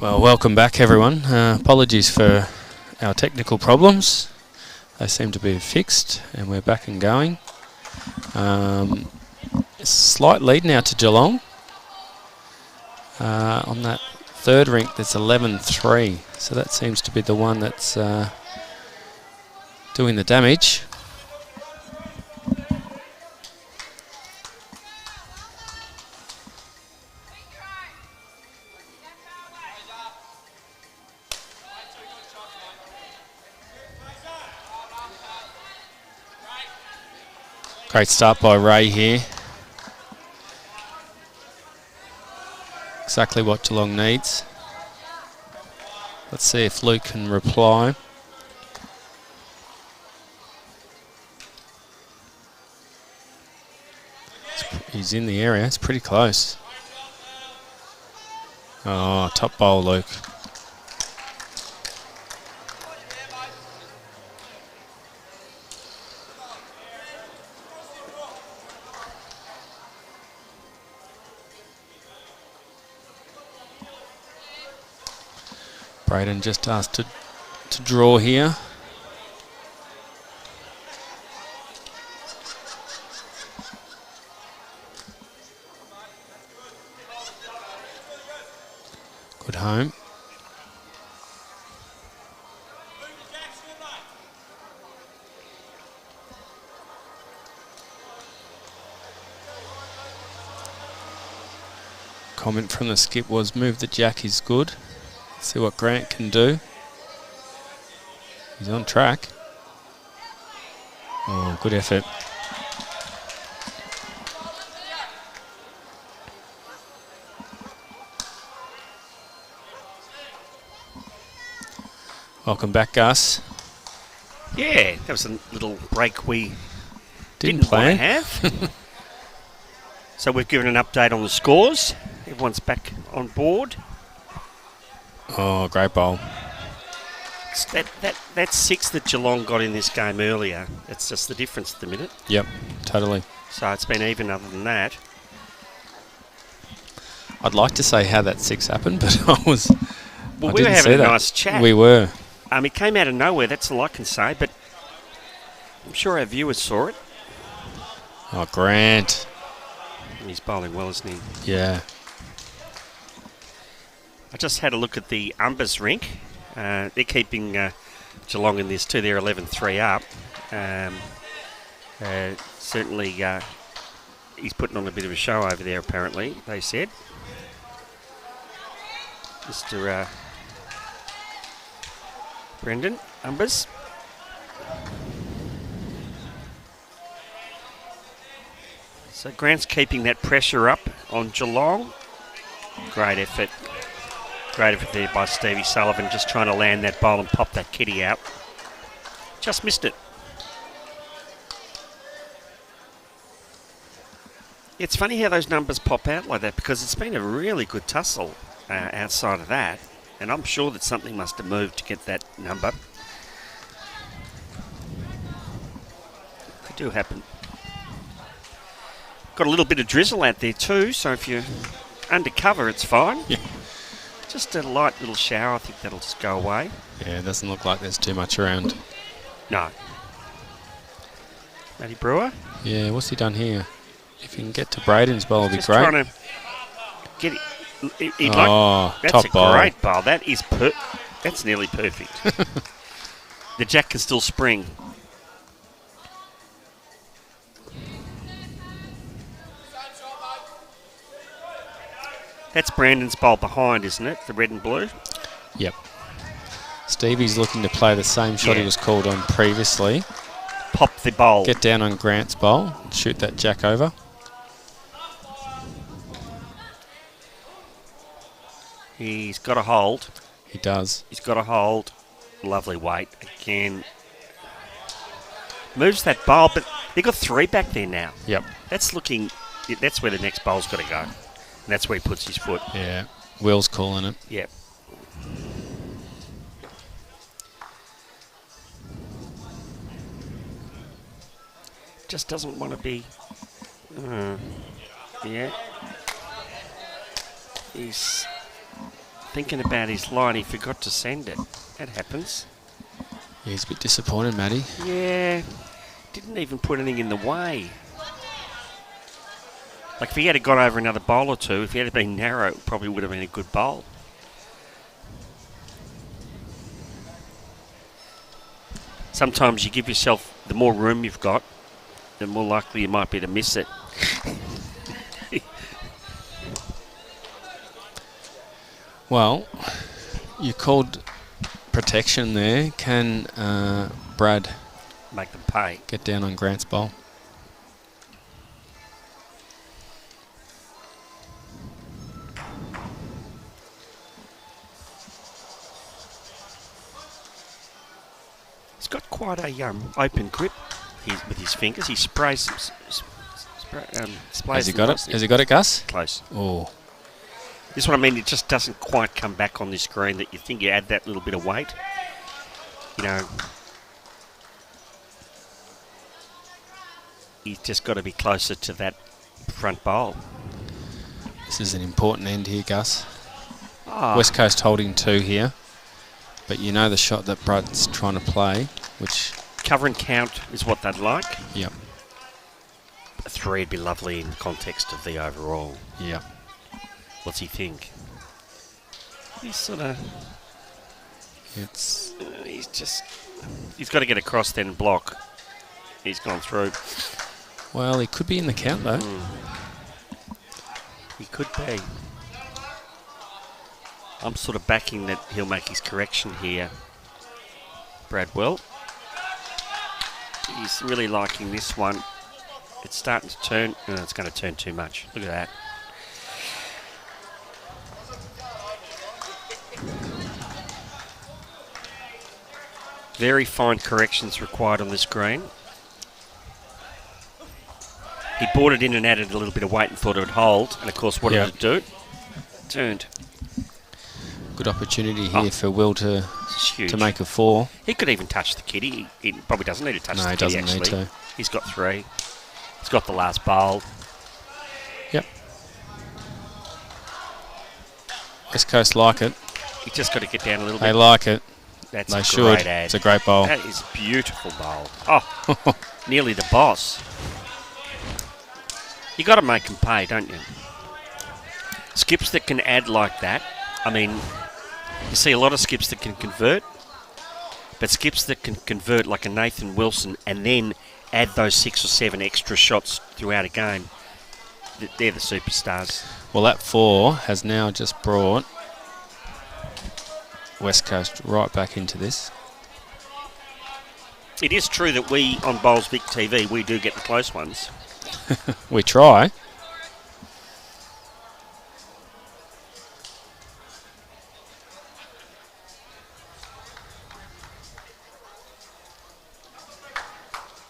Well, welcome back everyone. Apologies for our technical problems. They seem to be fixed and we're back and going. Slight lead now to Geelong. On that third rink there's 11-3, so that seems to be the one that's doing the damage. Great start by Ray here. Exactly what Geelong needs. Let's see if Luke can reply. He's in the area. It's pretty close. Oh, top bowl, Luke. Braden just asked to draw here. Good home. Comment from the skip was move the jack is good. See what Grant can do. He's on track. Oh, good effort. Welcome back, Gus. Yeah, that was a little break we didn't plan to have. So we've given an update on the scores. Everyone's back on board. Oh, great bowl. It's that 6 that Geelong got in this game earlier. That's just the difference at the minute. Yep, totally. So it's been even other than that. I'd like to say how that 6 happened, but Well, we were having a nice chat. We were. It came out of nowhere, that's all I can say, but I'm sure our viewers saw it. Oh, Grant. And he's bowling well, isn't he? Yeah. I just had a look at the Umbers rink. They're keeping Geelong in this too. They're 11-3 up. Certainly, he's putting on a bit of a show over there, apparently, they said. Mr. Brendan Umbers. So Grant's keeping that pressure up on Geelong. Great effort. Great effort there by Stevie Sullivan, just trying to land that bowl and pop that kitty out. Just missed it. It's funny how those numbers pop out like that because it's been a really good tussle outside of that. And I'm sure that something must have moved to get that number. Could do happen. Got a little bit of drizzle out there too, so if you're undercover, it's fine. Yeah. Just a light little shower, I think that'll just go away. Yeah, it doesn't look like there's too much around. No. Matty Brewer? Yeah, what's he done here? If you can get to Braden's bowl, it'll be just great. Trying to get it. That's top a bowl. Great bowl. That is that's nearly perfect. The jack can still spring. That's Brandon's bowl behind, isn't it? The red and blue? Yep. Stevie's looking to play the same shot he was called on previously. Pop the bowl. Get down on Grant's bowl. Shoot that jack over. He's got a hold. He does. He's got a hold. Lovely weight. Again. Moves that bowl, but they've got 3 back there now. Yep. That's where the next bowl's got to go. And that's where he puts his foot. Yeah. Will's calling it. Yep. Just doesn't want to be... yeah. He's thinking about his line, he forgot to send it. That happens. Yeah, he's a bit disappointed, Matty. Yeah, didn't even put anything in the way. Like if he had gone over another bowl or two, if he had been narrow, it probably would have been a good bowl. Sometimes you give yourself, the more room you've got, the more likely you might be to miss it. Well, you called protection there. Can Brad Make them pay. get down on Grant's bowl? He's got quite a open grip with his fingers. He sprays. Has he got it? Has he got it, Gus? Close. Oh, This is what I mean. It just doesn't quite come back on this green. That you think you add that little bit of weight. You know, he's just got to be closer to that front bowl. this is an important end here, Gus. Oh, West Coast holding 2 here, but you know the shot that Brad's trying to play, which... cover and count is what they'd like. Yep, A 3 would be lovely in context of the overall. yep. What's he think? He's sort of... It's... he's just... he's got to get across then and block. He's gone through. Well, he could be in the count, though. He could be. I'm sort of backing that he'll make his correction here. Bradwell. He's really liking this one. It's starting to turn. No, it's going to turn too much. Look at that. Very fine corrections required on this green. He brought it in and added a little bit of weight and thought it would hold. And of course, what did it do? Turned. Good opportunity here for Will to Huge. make a 4. He could even touch the kitty. He probably doesn't need to touch No, the he kitty, doesn't actually. need to. He's got 3. He's got the last bowl. Yep. West Coast like it. He's just got to get down a little They bit. like it. That's They a should. great ad. It's a great bowl. That is a beautiful bowl. Oh, nearly the boss. You got to make them pay, don't you? Skips that can add like that. I mean, you see a lot of skips that can convert, but skips that can convert like a Nathan Wilson and then add those 6 or 7 extra shots throughout a game, they're the superstars. Well, that 4 has now just brought West Coast right back into this. It is true that we, on Bowls Vic TV, we do get the close ones. We try.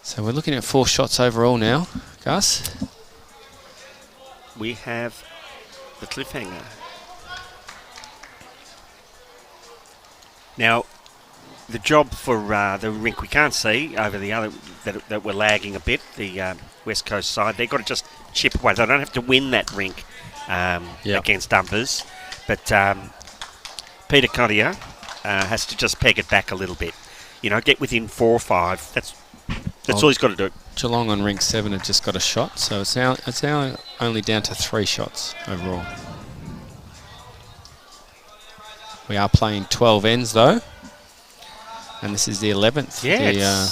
So we're looking at 4 shots overall now, Gus. We have the cliffhanger. Now, the job for the rink we can't see over the other, that we're lagging a bit, the West Coast side, they've got to just chip away. They don't have to win that rink against dumpers. But Peter Cottier has to just peg it back a little bit. You know, get within 4 or 5. That's all he's got to do. Geelong on rink 7 have just got a shot, so it's now only down to 3 shots overall. We are playing 12 ends though, and this is the 11th. Yeah,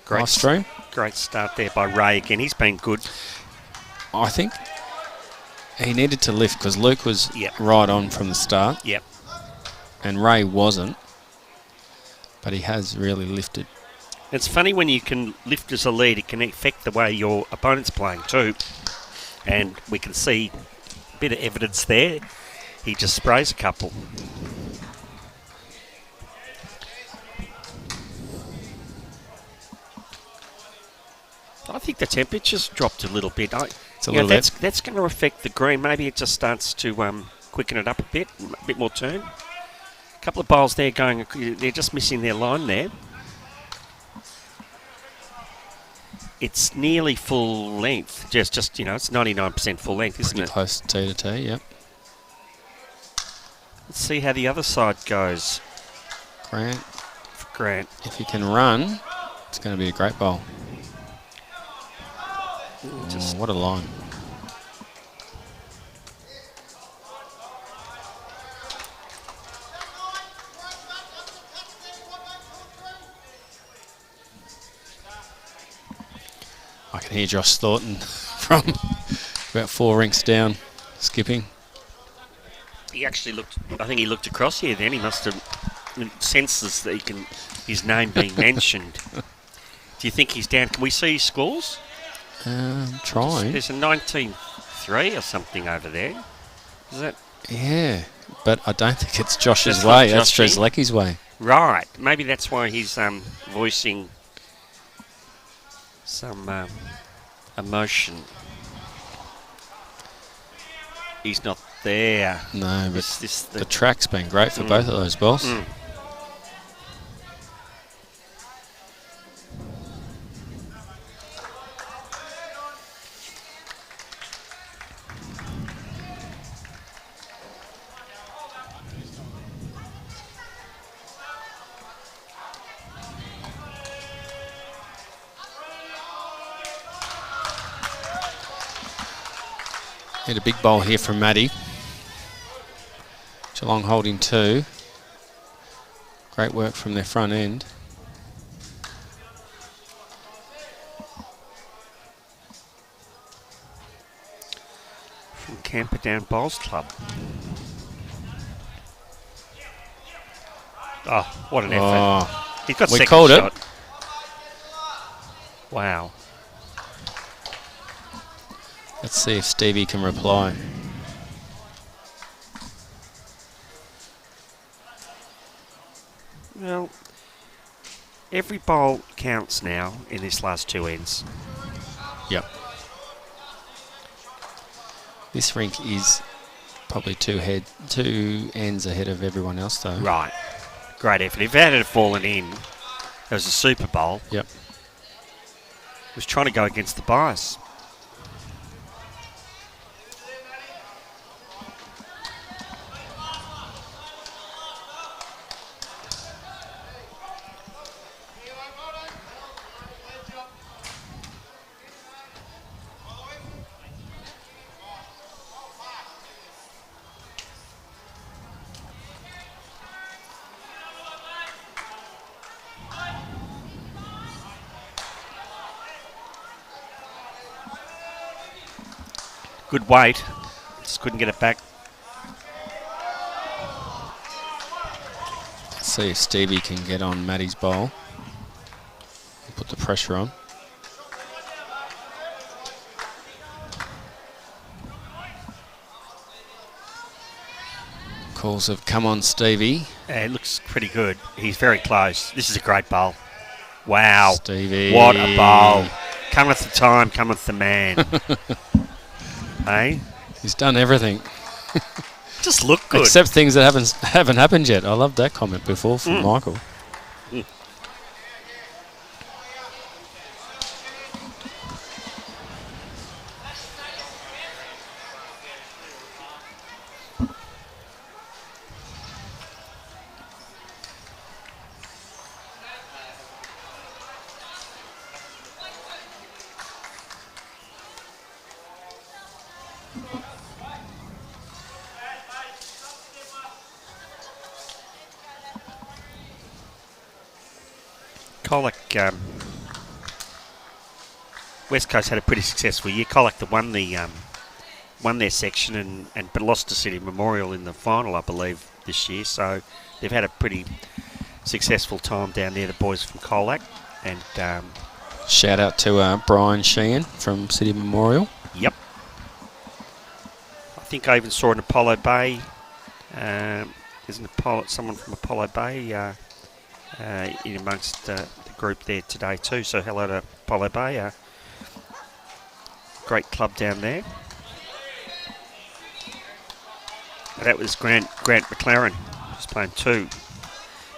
great live stream. Great start there by Ray again. He's been good. I think he needed to lift because Luke was right on from the start. Yep. And Ray wasn't, but he has really lifted. It's funny when you can lift as a lead, it can affect the way your opponent's playing too. And we can see a bit of evidence there. He just sprays a couple. I think the temperature's dropped a little bit. It's a little bit. That's going to affect the green. Maybe it just starts to quicken it up a bit more turn. A couple of bowls there going, they're just missing their line there. It's nearly full length. Just you know, it's 99% full length, isn't it? Close to T, yep. Let's see how the other side goes. Grant, If he can run, it's going to be a great bowl. Oh, what a line. I can hear Josh Thornton from about 4 rinks down, skipping. He actually looked, I think he looked across here then. He must have senses that his name being mentioned. Do you think he's down? Can we see his scores? Trying. There's a 19-3 or something over there. Is that? Yeah, but I don't think it's Josh's That's way. not That's Joshy. Treslecki's way. Right. Maybe that's why he's voicing some emotion. He's not there. No, but the track's been great for both of those balls. Hit a big bowl here from Matty. Geelong holding 2. Great work from their front end. From Camperdown Bowls Club. Oh, what an effort. He's got second called shot. it. Wow. Let's see if Stevie can reply. Well, every bowl counts now in this last 2 ends. Yep. This rink is probably 2 ends ahead of everyone else, though. Right. Great effort. If that had fallen in, it was a Super Bowl. Yep. He was trying to go against the bias. Good weight. Just couldn't get it back. Let's see if Stevie can get on Matty's bowl. Put the pressure on. Calls have come on Stevie. Yeah, it looks pretty good. He's very close. This is a great bowl. Wow. Stevie. What a bowl. Cometh the time, cometh the man. Hey? He's done everything. Just look good. Except things that haven't happened yet. I loved that comment before from Michael. Colac, West Coast had a pretty successful year. Colac won their section but lost to City Memorial in the final, I believe, this year. So they've had a pretty successful time down there, the boys from Colac. And shout out to Brian Sheehan from City Memorial. Yep. I think I even saw an Apollo Bay. Isn't someone from Apollo Bay in amongst the group there today too? So hello to Apollo Bay. Great club down there. That was Grant McLaren, who's playing 2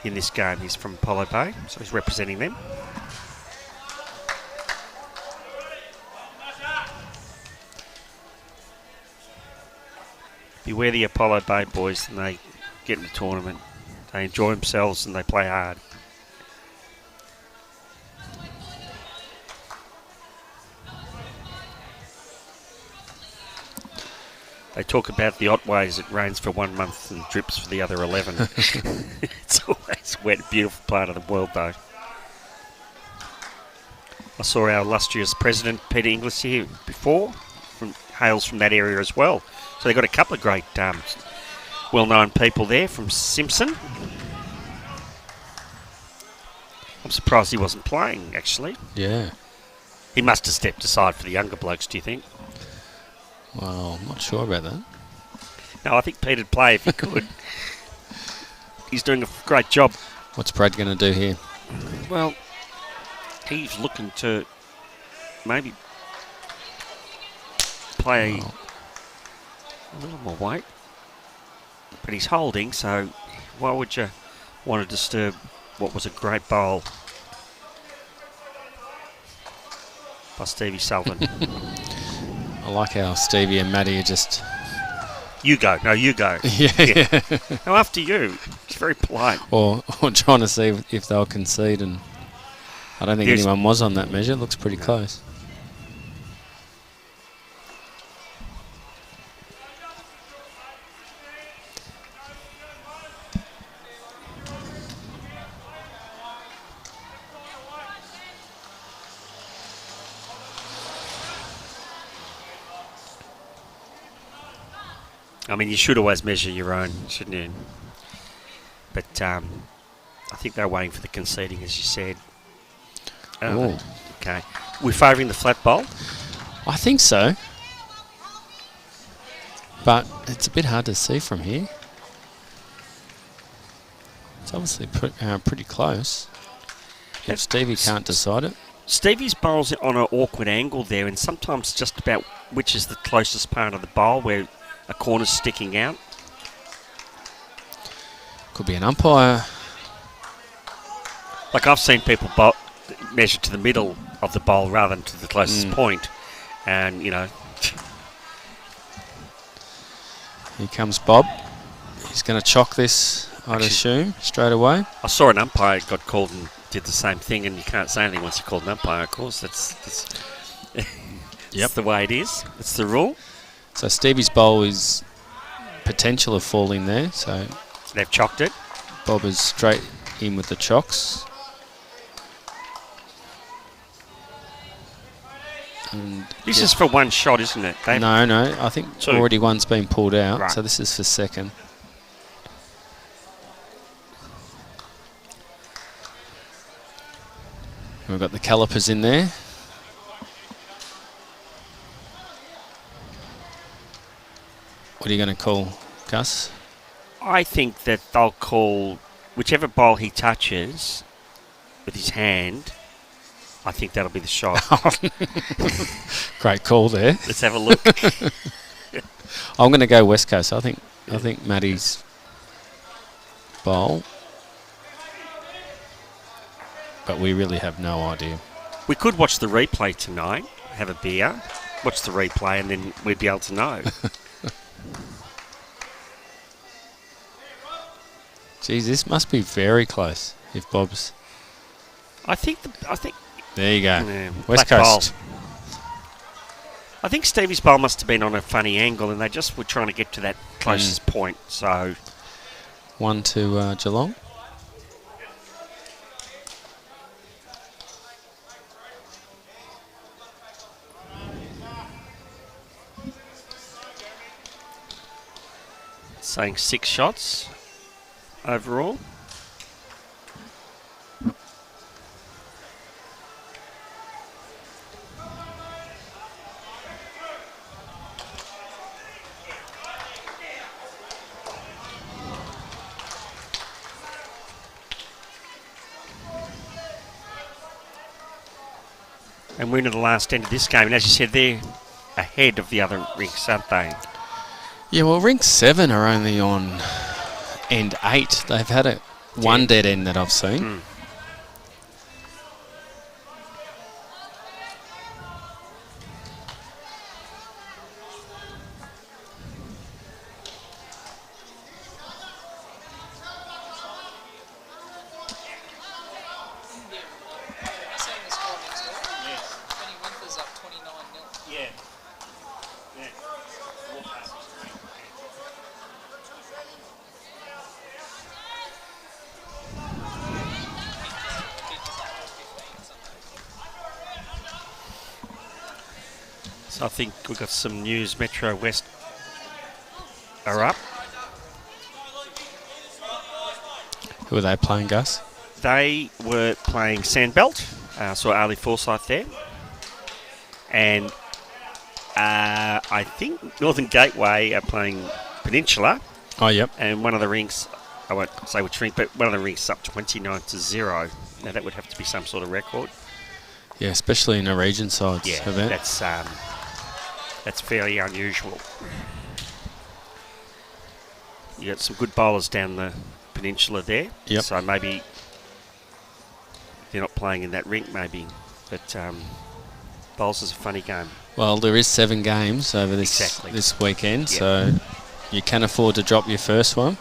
in this game. He's from Apollo Bay, so he's representing them. Beware the Apollo Bay boys, and they get in the tournament. They enjoy themselves and they play hard. They talk about the Otways. It rains for 1 month and drips for the other 11. It's always a wet, beautiful part of the world, though. I saw our illustrious president, Peter Inglis, here before. Hails from that area as well. So they've got a couple of great well-known people there from Simpson. I'm surprised he wasn't playing, actually. Yeah. He must have stepped aside for the younger blokes, do you think? Well, I'm not sure about that. No, I think Peter'd play if he could. He's doing a great job. What's Brad going to do here? Well, he's looking to maybe play a little more weight. But he's holding, so why would you want to disturb what was a great bowl by Stevie Sullivan? I like how Stevie and Matty are just... You go. No, you go. Yeah. No, after you. It's very polite. or trying to see if they'll concede, and I don't think anyone was on that measure. It looks pretty close. I mean, you should always measure your own, shouldn't you? But I think they're waiting for the conceding, as you said. Oh. Okay. We're favouring the flat bowl? I think so. But it's a bit hard to see from here. It's obviously pretty close. If Stevie can't decide it. Stevie's bowl's on an awkward angle there, and sometimes just about which is the closest part of the bowl where a corner's sticking out. Could be an umpire. Like I've seen people measure to the middle of the bowl rather than to the closest point. And, you know. Here comes Bob. He's going to chock this, I'd assume, straight away. I saw an umpire got called and did the same thing, and you can't say anything once you're called an umpire, of course. That's the way it is. It's the rule. So Stevie's bowl is potential of falling there. So they've chocked it. Bob is straight in with the chocks. And this is for one shot, isn't it? No. I think already one's been pulled out. Right. So this is for second. And we've got the calipers in there. What are you going to call, Gus? I think that they'll call whichever bowl he touches with his hand. I think that'll be the shot. Great call there. Let's have a look. I'm going to go West Coast. I think Matty's bowl, but we really have no idea. We could watch the replay tonight, have a beer, watch the replay, and then we'd be able to know. Geez, this must be very close. If Bob's, I think. There you go. Yeah, West Coast. Bowl. I think Stevie's bowl must have been on a funny angle, and they just were trying to get to that closest point. So 1 to Geelong. saying 6 shots overall. And we're into the last end of this game. And as you said, they're ahead of the other rinks, aren't they? Yeah, well, rink 7 are only on end 8. They've had one dead end that I've seen. So I think we've got some news. Metro West are up. Who are they playing, Gus? They were playing Sandbelt. Saw Ali Forsyth there. And I think Northern Gateway are playing Peninsula. Oh, yep. And one of the rinks, I won't say which rink, but one of the rinks up 29-0. Now that would have to be some sort of record. Yeah, especially in a region sides event. That's fairly unusual. You got some good bowlers down the peninsula there. Yep. So maybe they're not playing in that rink, maybe. But bowls is a funny game. Well, there is 7 games over this weekend, so you can afford to drop your first one.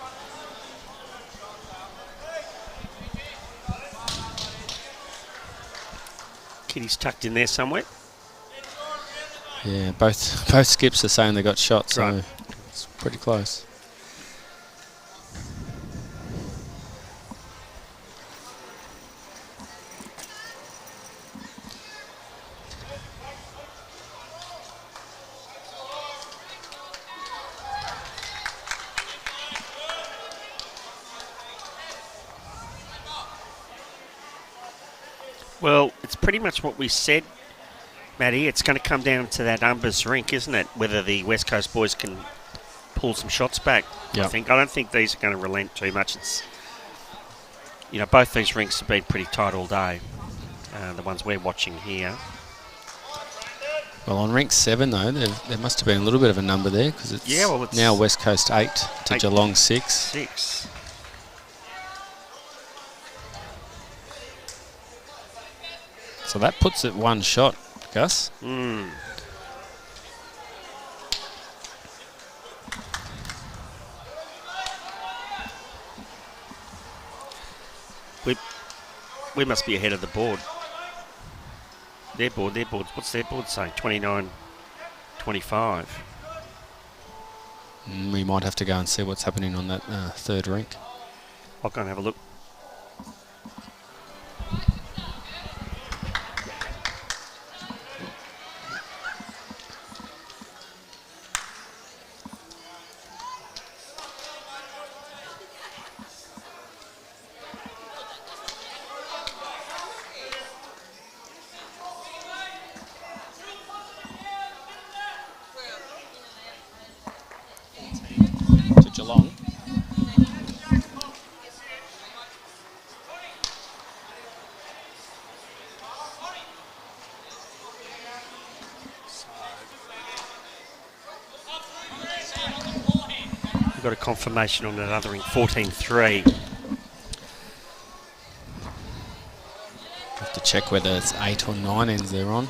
Kitty's tucked in there somewhere. Yeah, both skips are saying they got shot, so it's pretty close. Well, it's pretty much what we said, Matty. It's going to come down to that Umbers rink, isn't it? Whether the West Coast boys can pull some shots back. Yep. I don't think these are going to relent too much. It's, both these rinks have been pretty tight all day. The ones we're watching here. Well, on rink 7 though, there must have been a little bit of a number there because it's now West Coast 8 to Geelong 6. So that puts it 1 shot, Gus. We must be ahead of the board. Their board. What's their board saying? 29-25. We might have to go and see what's happening on that third rink. I'll go and have a look. To Geelong. We've got a confirmation on another ring, 14-3. Have to check whether it's 8 or 9 ends they're on.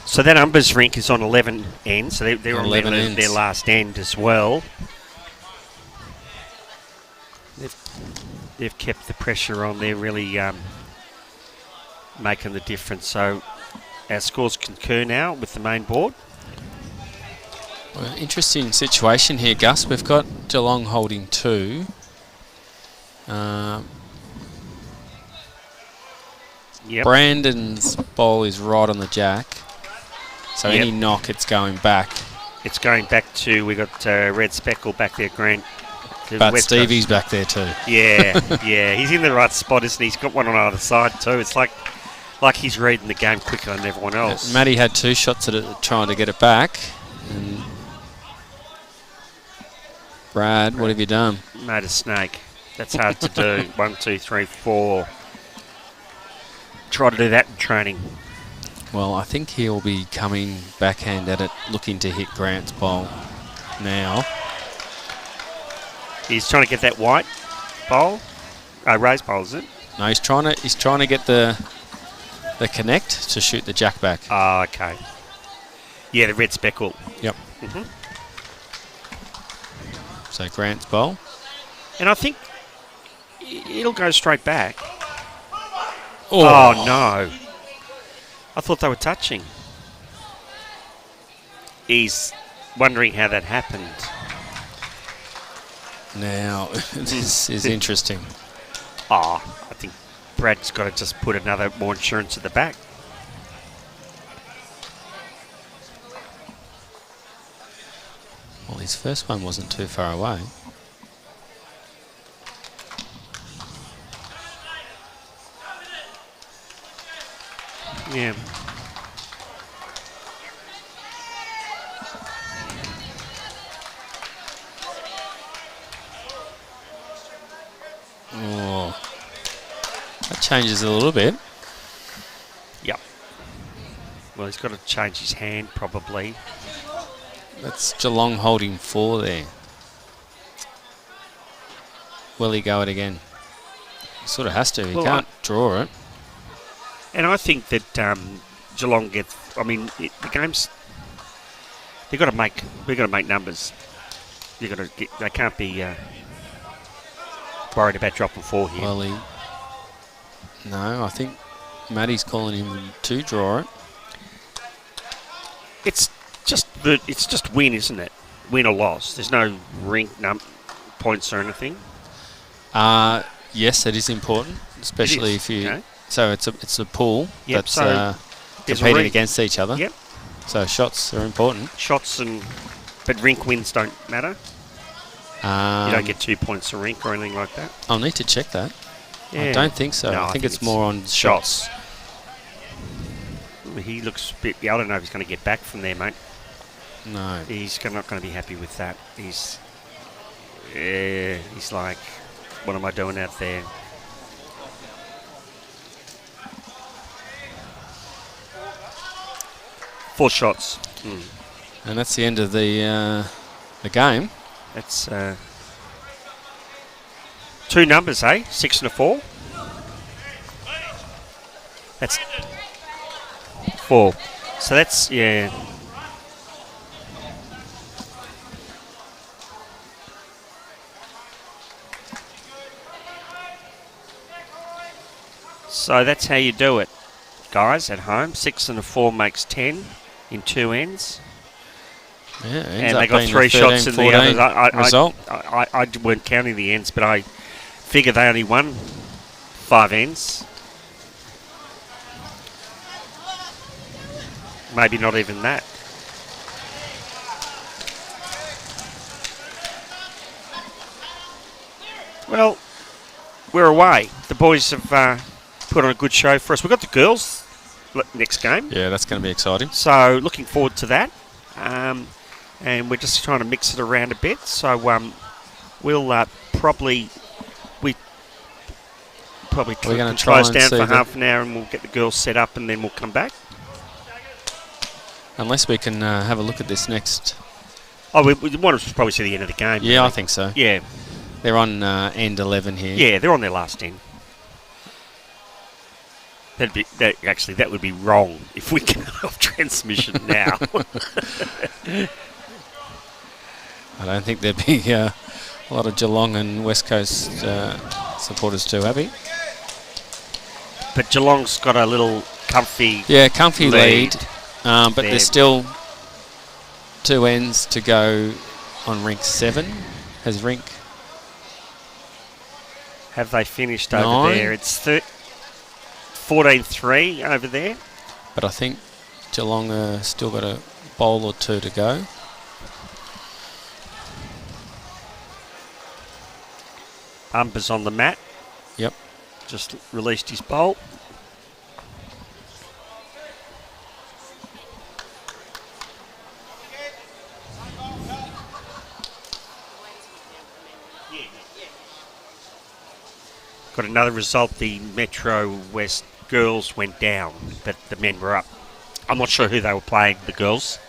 So that Umbers rink is on 11 ends, so they're on 11 their last end as well. They've kept the pressure on. They're really making the difference. So our scores concur now with the main board. Well, interesting situation here, Gus. We've got Geelong holding 2. Brandon's bowl is right on the jack. So any knock, it's going back. It's going back to, we got Red Speckle back there, Grant. But Stevie's back there too. Yeah, yeah. He's in the right spot, isn't he? He's got one on the other side too. It's like Like he's reading the game quicker than everyone else. Matty had 2 shots at it, trying to get it back. And Brad, what have you done? Made a snake. That's hard to do. 1, 2, 3, 4. Try to do that in training. Well, I think he'll be coming backhand at it, looking to hit Grant's bowl now. He's trying to get that white bowl. Raised bowl, is it? No, he's trying to get the connect to shoot the jack back. Oh, okay. Yeah, the red speckle. Yep. So Grant's bowl. And I think it'll go straight back. Oh no. I thought they were touching. He's wondering how that happened. Now, this is interesting. I think Brad's got to just put more insurance at the back. Well, his first one wasn't too far away. Yeah. Oh, that changes a little bit. Yep. Well, he's got to change his hand probably. That's Geelong holding 4 there. Will he go it again? He sort of has to. He can't draw it. And I think that Geelong gets. I mean, the game's. We've got to make numbers. They can't be worried about dropping 4 here. Well, no, I think Matty's calling him to draw it. It's just win, isn't it? Win or loss. There's no rink points or anything. Yes, it is important, especially if you. Okay. So it's a pool that's competing against each other. Yep. So shots are important. But rink wins don't matter. You don't get 2 points a rink or anything like that. I'll need to check that. Yeah. I don't think so. No, I think it's more on shots. He looks a bit. I don't know if he's going to get back from there, mate. No. He's not going to be happy with that. He's like, what am I doing out there? Four shots. And that's the end of the game. That's 2 numbers, 6 and a 4. That's 4. So that's, yeah. So that's how you do it, guys, at home. 6 and a 4 makes 10 in 2 ends. Yeah, and they got 3 shots in the others. Result. I weren't counting the ends, but I figure they only won 5 ends. Maybe not even that. Well, we're away. The boys have put on a good show for us. We've got the girls next game. Yeah, that's going to be exciting. So looking forward to that. And we're just trying to mix it around a bit. So we'll probably close down for half an hour, and we'll get the girls set up, and then we'll come back. Unless we can have a look at this next. Oh, we want to probably see the end of the game. Yeah, really. I think so. Yeah. They're on end 11 here. Yeah, they're on their last end. That would be wrong if we cut off transmission now. I don't think there'd be a lot of Geelong and West Coast supporters too happy. But Geelong's got a little comfy lead. But there's still 2 ends to go on rink 7. Has rink... Have they finished over there? It's 14-3 over there. But I think Geelong still got a bowl or 2 to go. Umber's on the mat. Yep. Just released his bowl. got another result. The Metro West girls went down, but the men were up. I'm not sure who they were playing, the girls.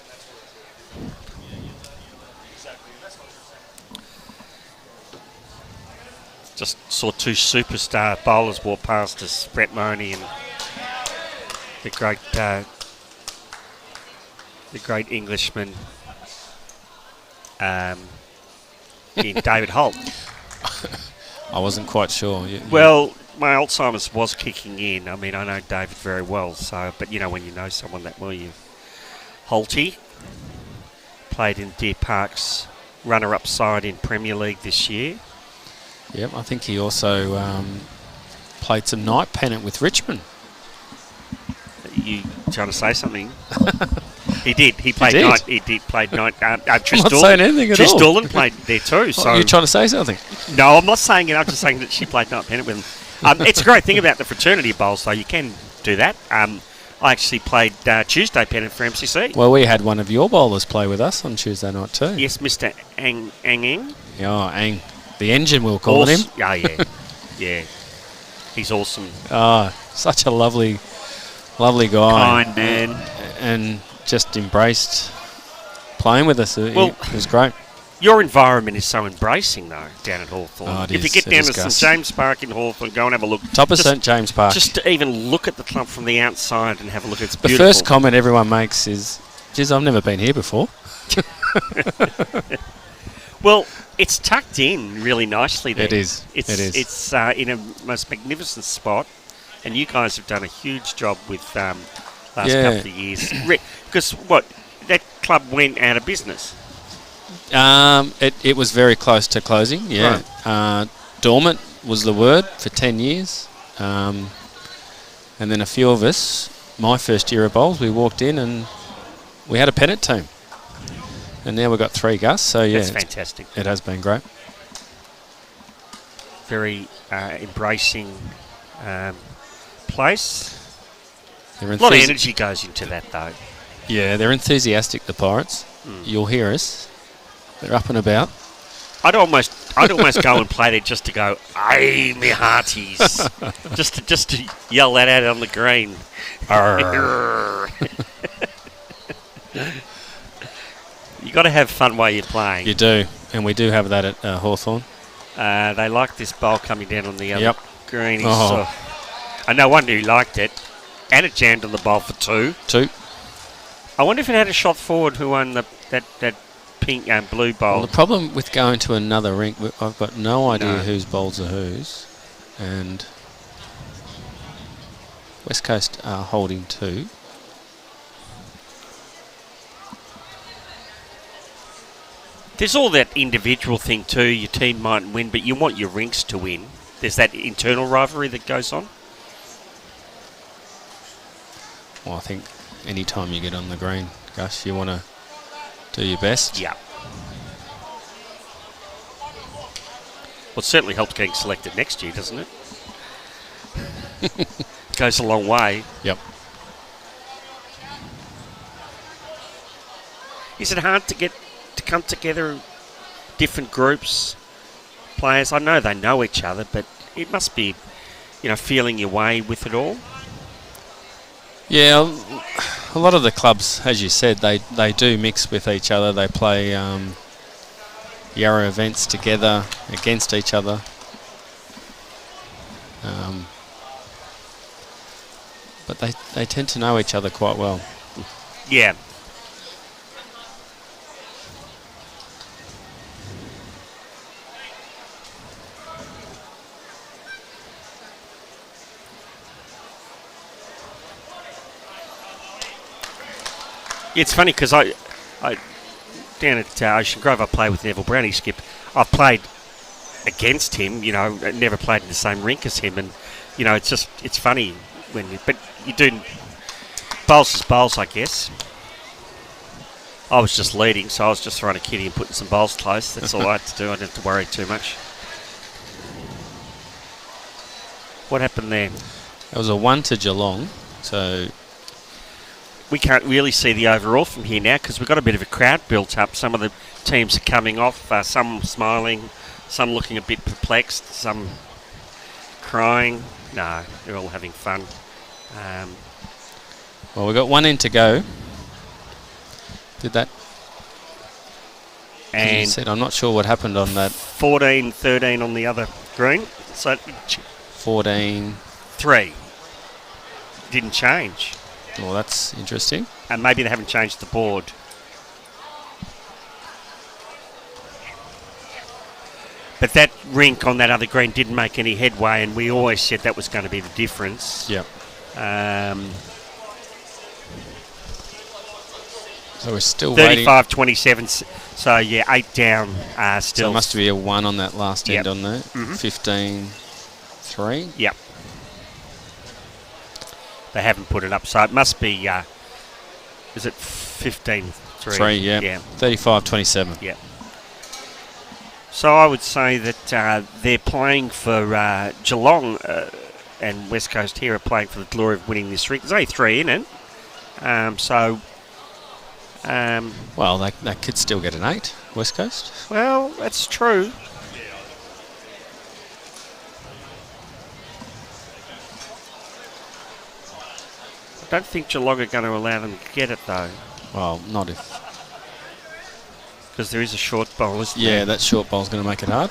Just saw two superstar bowlers walk past us, Brett Money and the great Englishman in David Holt. I wasn't quite sure. Well, my Alzheimer's was kicking in. I mean, I know David very well, but you know when you know someone that well, you. Holty played in Deer Park's runner-up side in Premier League this year. Yep, I think he also played some night pennant with Richmond. You trying to say something? He did. He played night. He did play night. Tris I'm not saying anything at all. Tris Doolan played there too. So you're trying to say something? No, I'm not saying it. I'm just saying that she played night pennant with him. It's a great thing about the fraternity bowls, though. You can do that. I actually played Tuesday pennant for MCC. Well, we had one of your bowlers play with us on Tuesday night too. Yes, Mr. Ang. Yeah, Ang. The engine, we'll call him. Yeah, yeah. He's awesome. Such a lovely guy. Kind man. And just embraced playing with us. It was great. Your environment is so embracing, though, down at Hawthorn. Oh, if you get down to St James Park in Hawthorn, go and have a look. Top of St James Park. Just to even look at the club from the outside and have a look. It's beautiful. The first comment everyone makes is, geez, I've never been here before. Well, it's tucked in really nicely there. It is. It's in a most magnificent spot, and you guys have done a huge job with last couple of years. Because that club went out of business. It was very close to closing. Yeah. Right. Dormant was the word for 10 years, and then a few of us, my first year of bowls, we walked in and we had a pennant team. And now we've got 3 Gus, so yeah. That's fantastic. It has been great. Very embracing place. A lot of energy goes into that, though. Yeah, they're enthusiastic, the Pirates. You'll hear us. They're up and about. I'd almost go and play there just to go, "Aye, me hearties," just to yell that out on the green. You got to have fun while you're playing. You do, and we do have that at Hawthorn. They like this bowl coming down on the other green. And no wonder he liked it. And it jammed on the bowl for 2. I wonder if it had a shot forward who won that pink and blue bowl. Well, the problem with going to another rink, I've got no idea whose bowls are whose. And West Coast are holding 2. There's all that individual thing too. Your team might win, but you want your rinks to win. There's that internal rivalry that goes on. Well, I think any time you get on the green, Gus, you want to do your best. Yeah. Well, it certainly helps getting selected next year, doesn't it? Goes a long way. Yep. Is it hard to come together, different groups, players? I know they know each other, but it must be, feeling your way with it all. Yeah, a lot of the clubs, as you said, they do mix with each other. They play Yarra events together against each other. But they tend to know each other quite well. Yeah. It's funny because I down at Ocean Grove, I play with Neville Brown. He skip. I've played against him. Never played in the same rink as him, and it's funny but you do bowls as bowls, I guess. I was just leading, so I was just throwing a kitty and putting some bowls close. That's all I had to do. I didn't have to worry too much. What happened there? It was a 1 to Geelong, so. We can't really see the overall from here now because we've got a bit of a crowd built up. Some of the teams are coming off, some smiling, some looking a bit perplexed, some crying. No, they're all having fun. Well, we've got one in to go. Did that? As you And said, I'm not sure what happened on that. 14-13 on the other green. So 14. 3. Didn't change. Well, that's interesting. And maybe they haven't changed the board. But that rink on that other green didn't make any headway, and we always said that was going to be the difference. Yep. So we're still waiting. 35-27. So, yeah, 8 down still. So it must be a 1 on that last end on there. 15-3. Yep. They haven't put it up, so it must be, is it 15-3? 3, yeah. 35-27. Yeah. So I would say that they're playing for Geelong and West Coast here are playing for the glory of winning this ring. There's only 3 in it. Well, they could still get an 8, West Coast. Well, that's true. I don't think Geelong are going to allow them to get it, though. Well, not if... Because there is a short bowl, isn't there? Yeah, that short bowl's going to make it hard.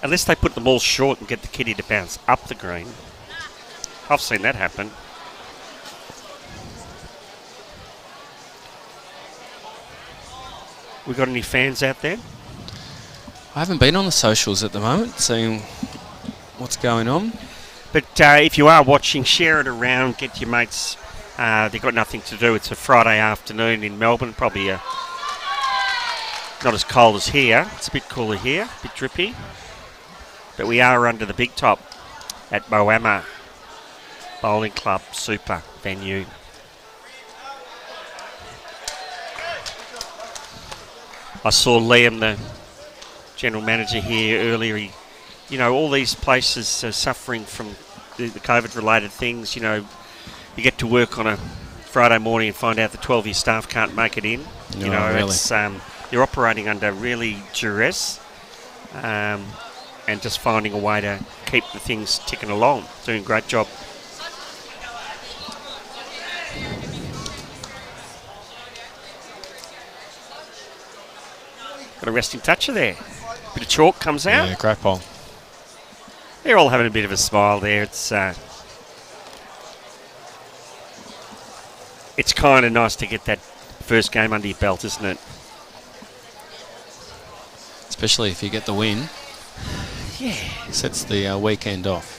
Unless they put them all short and get the kitty to bounce up the green. I've seen that happen. We got any fans out there? I haven't been on the socials at the moment, seeing what's going on. But if you are watching, share it around, get your mates. They've got nothing to do. It's a Friday afternoon in Melbourne, probably not as cold as here. It's a bit cooler here, a bit drippy. But we are under the big top at Moama Bowling Club Super venue. I saw Liam, the general manager here earlier. All these places are suffering from the COVID-related things. You get to work on a Friday morning and find out the 12 of your staff can't make it in. Really? It's you're operating under really duress, and just finding a way to keep the things ticking along. Doing a great job. Got a resting toucher there. Bit of chalk comes out. Yeah, great bowl. They're all having a bit of a smile there. It's kind of nice to get that first game under your belt, isn't it? Especially if you get the win. Yeah. Sets the weekend off.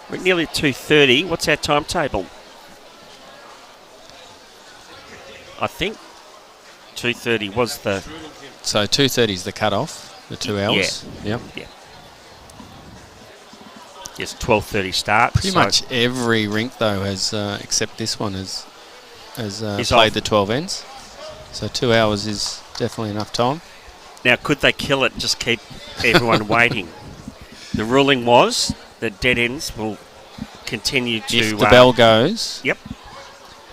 We're nearly at 2:30. What's our timetable? I think 2:30 was the... So 2:30 is the cut-off, the 2 hours. Yeah. Yep. Yeah. Yes, 12:30 start. Pretty much every rink, though, has except this one, has played the 12 ends. So 2 hours is definitely enough time. Now, could they kill it and just keep everyone waiting? The ruling was that dead ends will continue to... If the bell goes... Yep.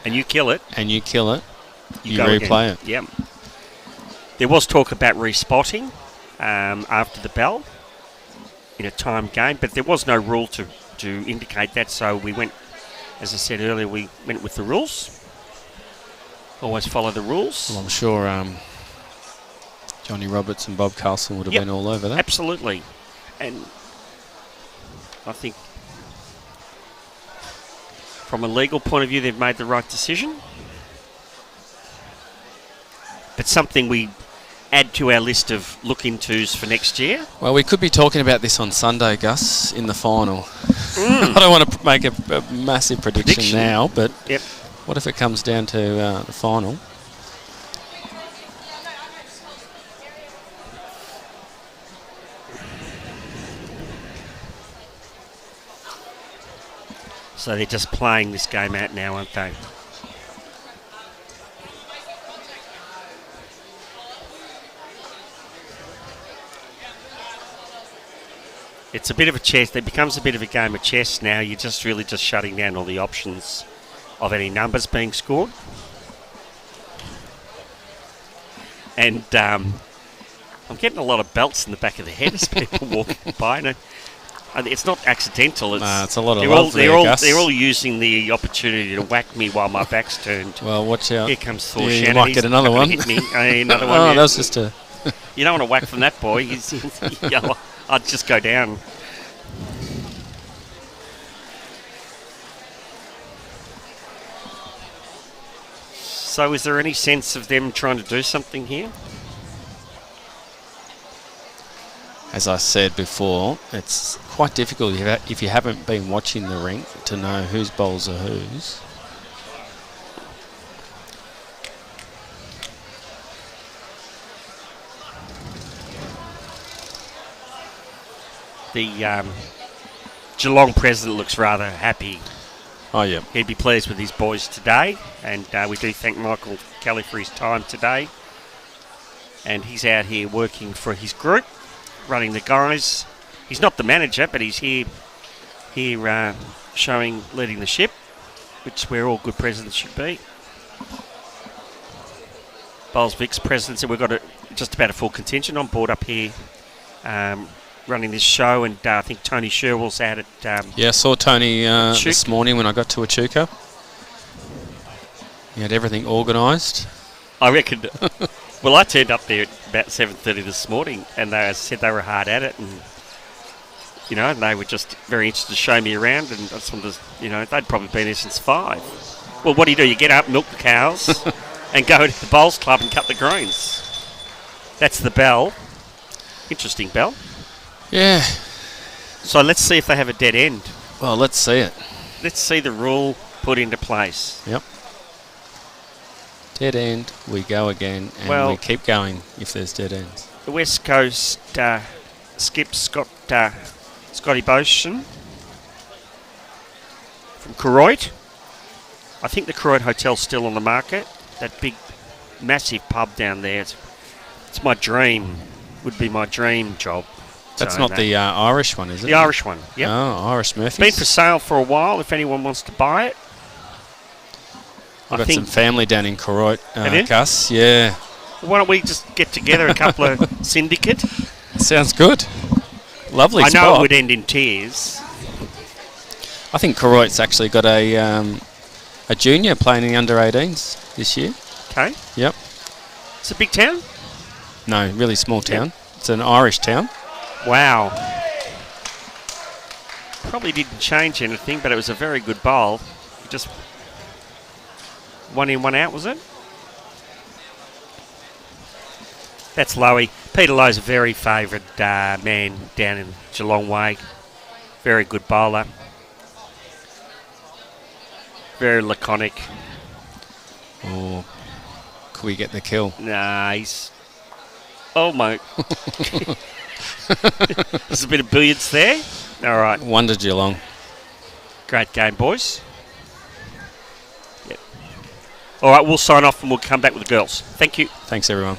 And you kill it. And you kill it, you go replay again. it. Yep. There was talk about respotting after the bell in a time game, but there was no rule to indicate that, so we went, as I said earlier, we went with the rules. Always follow the rules. Well, I'm sure Johnny Roberts and Bob Carlson would have been all over that. Absolutely. And I think from a legal point of view, they've made the right decision. But something we add to our list of look-intos for next year. Well, we could be talking about this on Sunday, Gus, in the final. I don't want to make a massive prediction now, but what if it comes down to the final? So they're just playing this game out now, aren't they? It's a bit of a chess. It becomes a bit of a game of chess now. You're just really just shutting down all the options of any numbers being scored. And I'm getting a lot of belts in the back of the head as people walking by. And it's not accidental. It's a lot of they're love there, Gus. They're all using the opportunity to whack me while my back's turned. Well, watch out. Here comes Thor Yeah, Shannon. you might get another one. Hit me. Another one. Oh, Yeah. that was just a... You don't want to whack from that boy. I'd just go down. So is there any sense of them trying to do something here? As I said before, it's quite difficult if you haven't been watching the rink to know whose bowls are whose. The Geelong president looks rather happy. Oh, yeah. He'd be pleased with his boys today, and we do thank Michael Kelly for his time today. And he's out here working for his group, running the guys. He's not the manager, but he's here leading the ship, which where all good presidents should be. Bowls Vic's presidency. We've got just about a full contingent on board up here, running this show, and I think Tony Sherwell's out at... Yeah, I saw Tony this morning when I got to Echuca. He had everything organised. I reckon... Well, I turned up there at about 7:30 this morning, and they said they were hard at it, and and they were just very interested to show me around, and I just wanted to, they'd probably been there since 5. Well, what do? You get up, milk the cows, and go to the bowls club and cut the greens. That's the bell. Interesting bell. Yeah. So let's see if they have a dead end. Well, let's see it. Let's see the rule put into place. Yep. Dead end, we go again, and we keep going if there's dead ends. The West Coast skip Scotty Boschen from Koroit. I think the Koroit Hotel's still on the market. That big, massive pub down there. It's my dream. Would be my dream job. That's not the Irish one, is it? The Irish one, yeah. Oh, Irish Murphys. It's been for sale for a while if anyone wants to buy it. I've got some family down in Koroit, Gus. Yeah. Why don't we just get together a couple of syndicate? Sounds good. Lovely spot. I know it would end in tears. I think Koroit's actually got a junior playing in the under-18s this year. Okay. Yep. It's a big town? No, really small town. Yep. It's an Irish town. Wow. Probably didn't change anything, but it was a very good bowl. Just... 1 in, 1 out, was it? That's Lowy. Peter Lowe's a very favoured man down in Geelong Way. Very good bowler. Very laconic. Oh, could we get the kill? Nah, he's... Oh, my... There's a bit of billiards there. All right. Wonder Geelong. Great game, boys. All right, we'll sign off and we'll come back with the girls. Thank you. Thanks, everyone.